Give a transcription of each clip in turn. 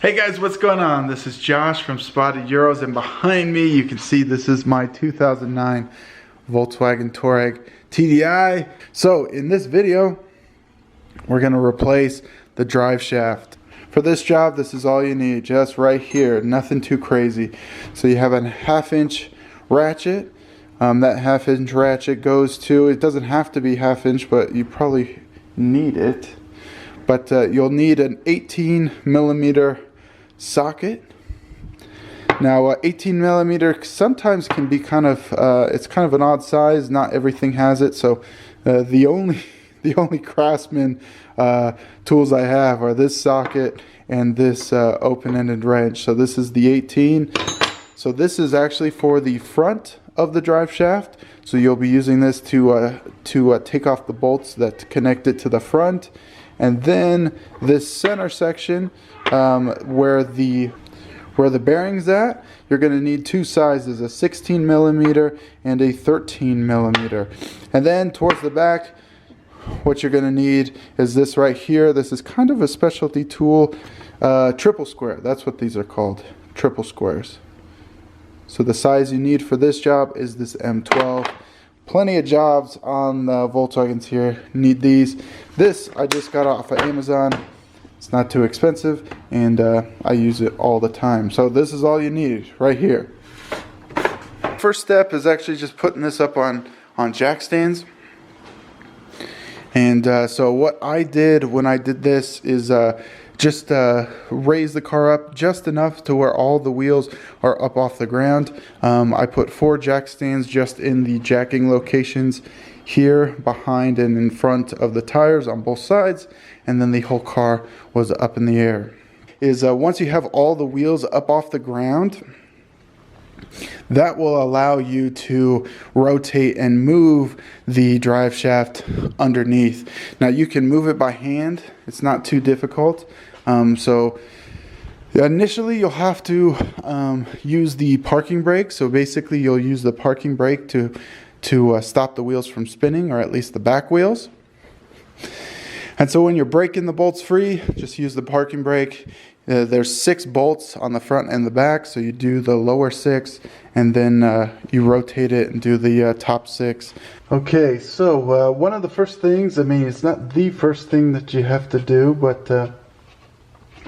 Hey guys, what's going on? This is Josh from Spotted Euros, and behind me you can see this is my 2009 Volkswagen Touareg TDI. So in this video, we're going to replace the drive shaft. For this job, this is all you need, just right here, nothing too crazy. So you have a 1/2 inch ratchet. That 1/2 inch ratchet goes to, it doesn't have to be 1/2 inch, but you probably need it. But you'll need an 18 millimeter socket. Now 18 millimeter sometimes can be kind of it's kind of an odd size. Not everything has it, so the only Craftsman tools I have are this socket and this open-ended wrench. So this is the 18. So this is actually for the front of the drive shaft. So you'll be using this to take off the bolts that connect it to the front. And then this center section where the bearing's at, you're going to need two sizes, a 16 millimeter and a 13 millimeter. And then towards the back, what you're going to need is this right here. This is kind of a specialty tool, triple square. That's what these are called, triple squares. So the size you need for this job is this M12. Plenty of jobs on the Volkswagens here need these. This I just got off of Amazon. It's not too expensive, and I use it all the time. So this is all you need right here. First step is actually just putting this up on jack stands. And so what I did when I did this is just raise the car up just enough to where all the wheels are up off the ground. I put 4 jack stands just in the jacking locations here, behind and in front of the tires on both sides, and then the whole car was up in the air. Once you have all the wheels up off the ground, that will allow you to rotate and move the drive shaft underneath. Now you can move it by hand, it's not too difficult. So initially you'll have to use the parking brake. So basically you'll use the parking brake to stop the wheels from spinning, or at least the back wheels. And so when you're braking the bolts free, just use the parking brake. There's 6 bolts on the front and the back, so you do the lower 6 and then you rotate it and do the top 6. Okay, so one of the first things, I mean, it's not the first thing that you have to do, but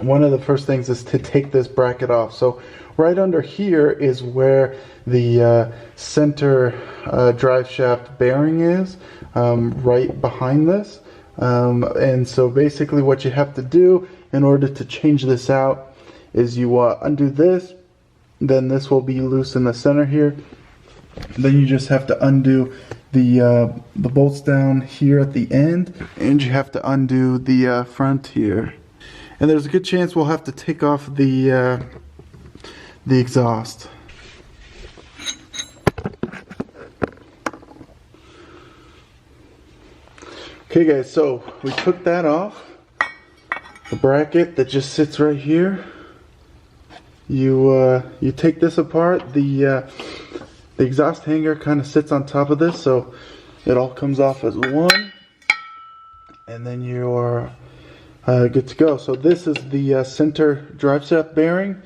one of the first things is to take this bracket off. So right under here is where the center drive shaft bearing is, right behind this. And so basically what you have to do in order to change this out is you undo this, then this will be loose in the center here. Then you just have to undo the bolts down here at the end, and you have to undo the front here. And there's a good chance we'll have to take off the exhaust. Okay guys, so we took that off. The bracket that just sits right here. You take this apart. The exhaust hanger kind of sits on top of this, so it all comes off as one, and then you're good to go. So this is the center drive shaft bearing.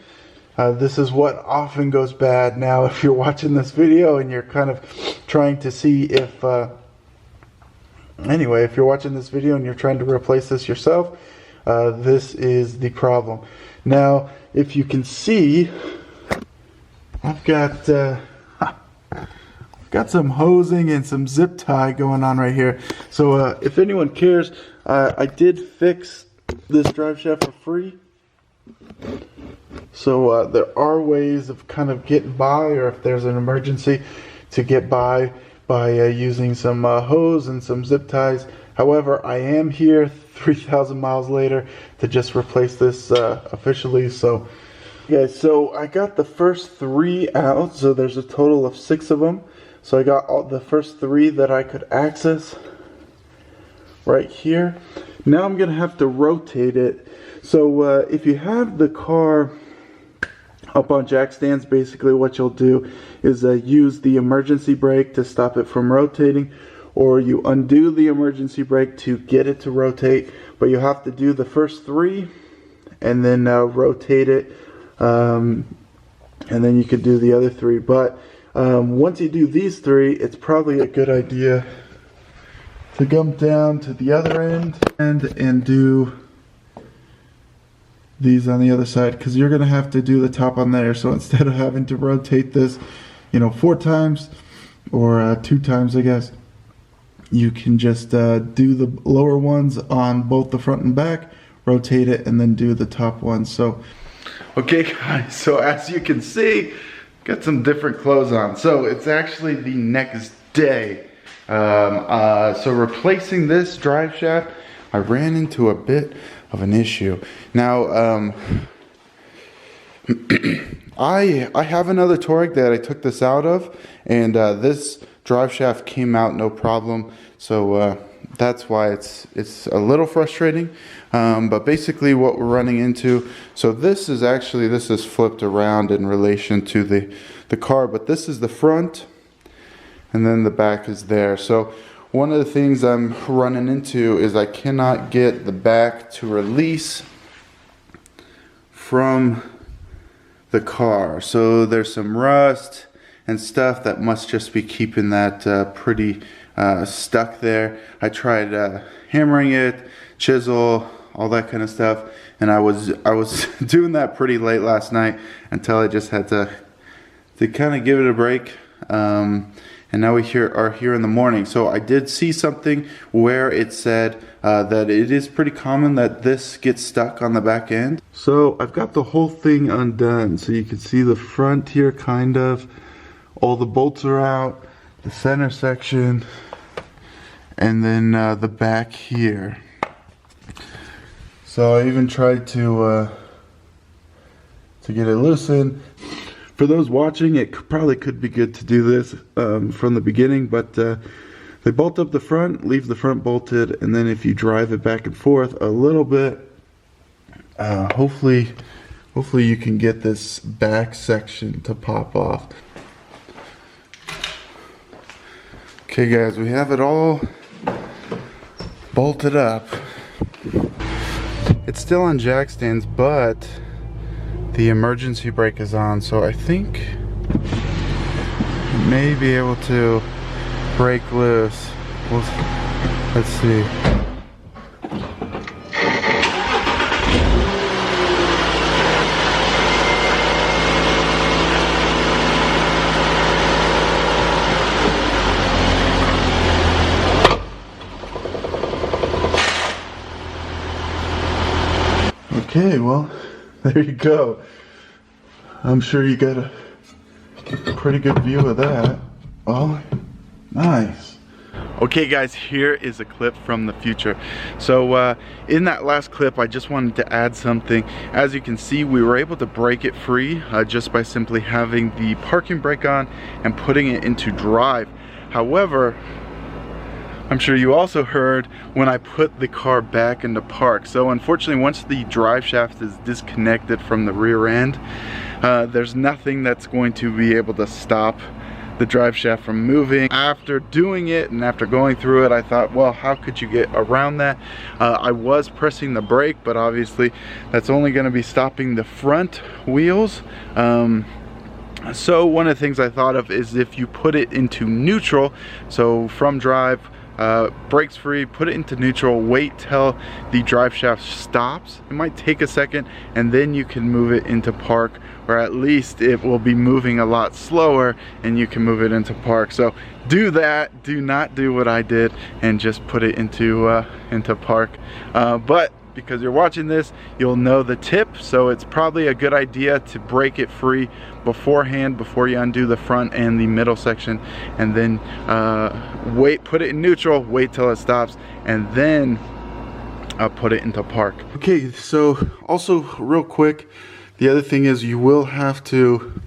This is what often goes bad. Now if you're watching this video and you're kind of trying to see if anyway, if you're watching this video and you're trying to replace this yourself, this is the problem. Now if you can see, I've got some hosing and some zip tie going on right here. So if anyone cares, I did fix this drive shaft for free. So there are ways of kind of getting by, or if there's an emergency, to get by using some hose and some zip ties. However, I am here 3,000 miles later to just replace this officially. So yeah, so I got the first 3 out, so there's a total of 6 of them. So I got all the first 3 that I could access right here. Now I'm gonna have to rotate it. So if you have the car up on jack stands, basically what you'll do is use the emergency brake to stop it from rotating, or you undo the emergency brake to get it to rotate. But you have to do the first 3 and then rotate it, and then you could do the other 3. But once you do these 3, it's probably a good idea to come down to the other end and do these on the other side, because you're going to have to do the top on there. So instead of having to rotate this, you know, 4 times or 2 times, I guess, you can just do the lower ones on both the front and back, rotate it, and then do the top ones. So okay guys, so as you can see, got some different clothes on. So it's actually the next day. So replacing this drive shaft, I ran into a bit of an issue. Now, I have another Touareg that I took this out of, and this drive shaft came out no problem. So that's why it's a little frustrating. But basically what we're running into, so this is flipped around in relation to the car, but this is the front, and then the back is there. So one of the things I'm running into is I cannot get the back to release from the car. So there's some rust and stuff that must just be keeping that pretty stuck there. I tried hammering it, chisel, all that kind of stuff, and I was doing that pretty late last night until I just had to kind of give it a break. And now we are here in the morning. So I did see something where it said that it is pretty common that this gets stuck on the back end. So I've got the whole thing undone. So you can see the front here, kind of. All the bolts are out, the center section, and then the back here. So I even tried to get it loosened. For those watching, it probably could be good to do this from the beginning, but they bolt up the front, leave the front bolted, and then if you drive it back and forth a little bit, hopefully you can get this back section to pop off. Okay guys, we have it all bolted up. It's still on jack stands, but the emergency brake is on, so I think it may be able to break loose. Let's see. Okay, well, there you go. I'm sure you got a pretty good view of that. Oh, nice. Okay guys, here is a clip from the future. So in that last clip, I just wanted to add something. As you can see, we were able to break it free just by simply having the parking brake on and putting it into drive. However, I'm sure you also heard when I put the car back into park. So unfortunately, once the drive shaft is disconnected from the rear end, there's nothing that's going to be able to stop the drive shaft from moving. After doing it and after going through it, I thought, well, how could you get around that? I was pressing the brake, but obviously that's only going to be stopping the front wheels. So one of the things I thought of is if you put it into neutral, so from drive, brakes free, put it into neutral, wait till the drive shaft stops. It might take a second, and then you can move it into park, or at least it will be moving a lot slower and you can move it into park. So do that. Do not do what I did and just put it into park. But because you're watching this, you'll know the tip, so it's probably a good idea to break it free beforehand before you undo the front and the middle section, and then put it in neutral, wait till it stops, and then put it into park. Okay, so also real quick, the other thing is you will have to,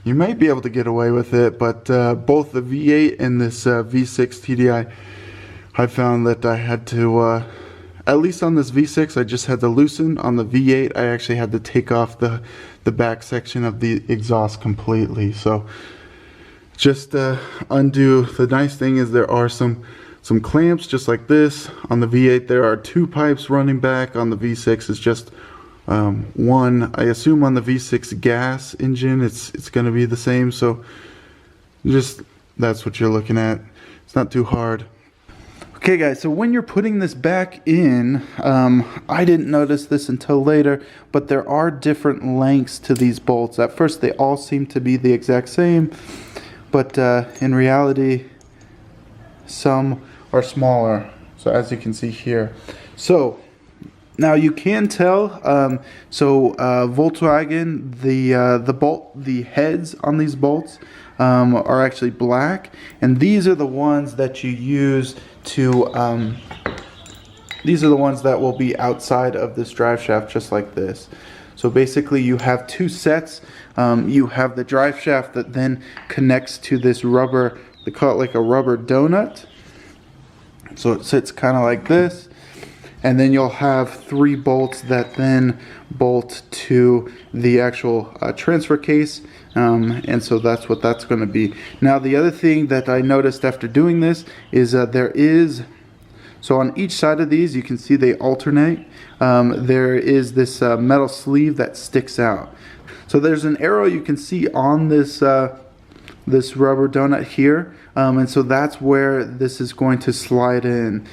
you might be able to get away with it, but both the V8 and this V6 TDI, I found that I had to at least on this V6, I just had to loosen. On the V8, I actually had to take off the back section of the exhaust completely. So just undo. The nice thing is there are some clamps just like this. On the V8, there are 2 pipes running back. On the V6, it's just one, I assume on the V6 gas engine it's going to be the same, so just that's what you're looking at. It's not too hard. Okay guys, so when you're putting this back in, I didn't notice this until later, but there are different lengths to these bolts. At first they all seem to be the exact same, but in reality some are smaller, so as you can see here. So now you can tell, Volkswagen, the heads on these bolts are actually black, and these are the ones that you use to, these are the ones that will be outside of this drive shaft, just like this. So basically you have two sets. You have the drive shaft that then connects to this rubber, they call it like a rubber donut. So it sits kind of like this. And then you'll have three bolts that then bolt to the actual transfer case, and so that's what that's going to be. Now the other thing that I noticed after doing this is so on each side of these, you can see they alternate. There is this metal sleeve that sticks out. So there's an arrow you can see on this this rubber donut here, and so that's where this is going to slide in.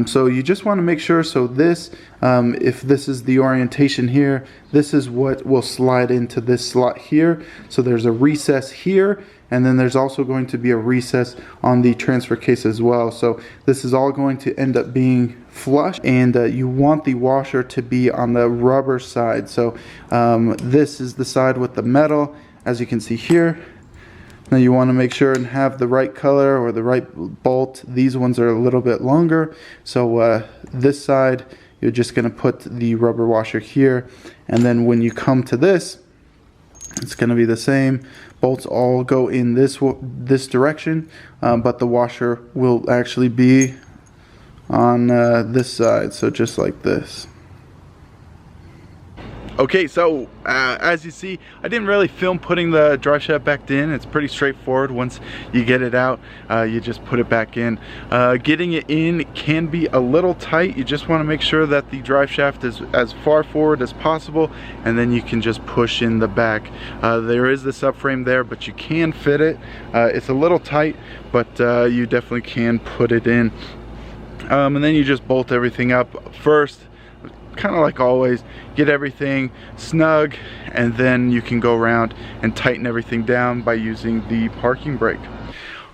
So you just want to make sure, so this, if this is the orientation here, this is what will slide into this slot here. So there's a recess here, and then there's also going to be a recess on the transfer case as well. So this is all going to end up being flush, and you want the washer to be on the rubber side. So this is the side with the metal, as you can see here. Now you want to make sure and have the right color or the right bolt. These ones are a little bit longer, so this side you're just going to put the rubber washer here, and then when you come to this, it's going to be the same. Bolts all go in this direction, but the washer will actually be on this side, so just like this. Okay, so as you see, I didn't really film putting the drive shaft back in. It's pretty straightforward. Once you get it out, you just put it back in. Getting it in can be a little tight. You just want to make sure that the drive shaft is as far forward as possible, and then you can just push in the back. There is the subframe there, but you can fit it. It's a little tight, but you definitely can put it in. And then you just bolt everything up first. Kind of like always, get everything snug, and then you can go around and tighten everything down by using the parking brake.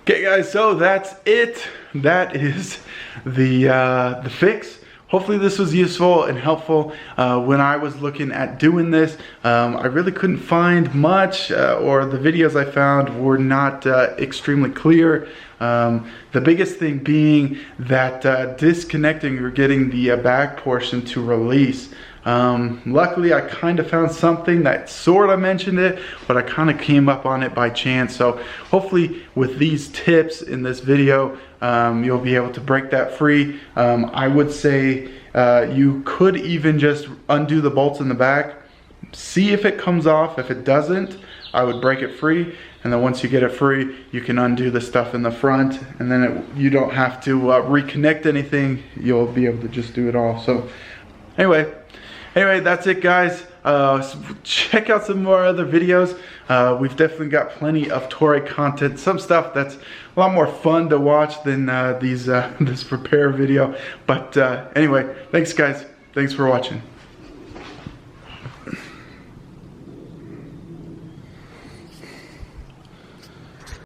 Okay guys, so that's it. That is the fix. Hopefully this was useful and helpful. When I was looking at doing this, I really couldn't find much, or the videos I found were not extremely clear. The biggest thing being that disconnecting or getting the back portion to release. Luckily I kind of found something that sort of mentioned it, but I kind of came up on it by chance. So hopefully with these tips in this video, you'll be able to break that free. I would say you could even just undo the bolts in the back, see if it comes off. If it doesn't, I would break it free, and then once you get it free, you can undo the stuff in the front, and then you don't have to reconnect anything. You'll be able to just do it all. So anyway, that's it guys. Check out some more other videos. We've definitely got plenty of Touareg content, some stuff that's a lot more fun to watch than this repair video. But anyway, thanks guys, thanks for watching.